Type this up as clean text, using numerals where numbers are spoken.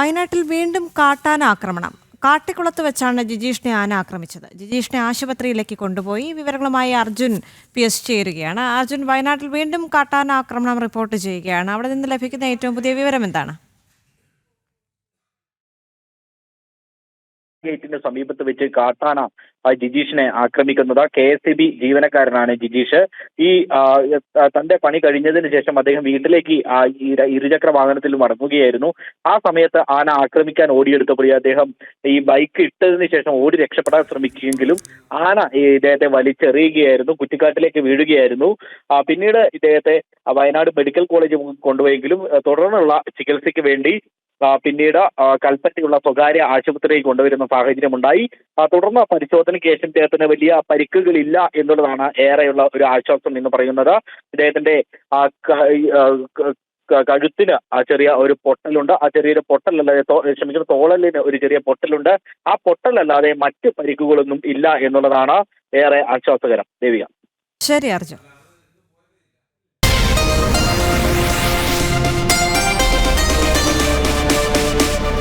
വയനാട്ടിൽ വീണ്ടും കാട്ടാന ആക്രമണം. കാട്ടിക്കുളത്ത് വെച്ചാണ് ജിജീഷിനെ ആന ആക്രമിച്ചത്. ജിജീഷിനെ ആശുപത്രിയിലേക്ക് കൊണ്ടുപോയി. വിവരങ്ങളുമായി അർജുൻ PS ചേരുകയാണ്. അർജുൻ, വയനാട്ടിൽ വീണ്ടും കാട്ടാന ആക്രമണം റിപ്പോർട്ട് ചെയ്യുകയാണ്. അവിടെ നിന്ന് ലഭിക്കുന്ന ഏറ്റവും പുതിയ വിവരം എന്താണ്? ഗേറ്റിന് സമീപത്ത് വെച്ച് കാട്ടാന ജിജീഷിനെ ആക്രമിക്കുന്നത്. KSEB ജീവനക്കാരനാണ് ജിജീഷ്. ഈ തന്റെ പണി കഴിഞ്ഞതിന് ശേഷം അദ്ദേഹം വീട്ടിലേക്ക് ഇരുചക്ര വാഹനത്തിൽ മടങ്ങുകയായിരുന്നു. ആ സമയത്ത് ആന ആക്രമിക്കാൻ ഓടിയെടുത്തപ്പോൾ അദ്ദേഹം ഈ ബൈക്ക് ഇട്ടതിന് ശേഷം ഓടി രക്ഷപ്പെടാൻ ശ്രമിക്കുമെങ്കിലും ആന ഇദ്ദേഹത്തെ വലിച്ചെറിയുകയായിരുന്നു, കുറ്റിക്കാട്ടിലേക്ക് വീഴുകയായിരുന്നു. പിന്നീട് ഇദ്ദേഹത്തെ വയനാട് മെഡിക്കൽ കോളേജ് കൊണ്ടുപോയെങ്കിലും തുടർന്നുള്ള ചികിത്സയ്ക്ക് വേണ്ടി പിന്നീട് കൽപ്പറ്റയുള്ള സ്വകാര്യ ആശുപത്രിയിൽ കൊണ്ടുവരുന്ന സാഹചര്യമുണ്ടായി. തുടർന്ന് പരിശോധനയ്ക്ക് ശേഷം ഇദ്ദേഹത്തിന് വലിയ പരിക്കുകളില്ല എന്നുള്ളതാണ് ഏറെയുള്ള ഒരു ആശ്വാസം എന്ന് പറയുന്നത്. ഇദ്ദേഹത്തിന്റെ കഴുത്തിന് ചെറിയ ഒരു പൊട്ടലുണ്ട്. ആ ചെറിയൊരു പൊട്ടലല്ലാതെ തോളലിന് ഒരു ചെറിയ പൊട്ടലുണ്ട്. ആ പൊട്ടലല്ലാതെ മറ്റ് പരിക്കുകളൊന്നും ഇല്ല എന്നുള്ളതാണ് ഏറെ ആശ്വാസകരം. ദേവിക. ശരി അർജുൻ.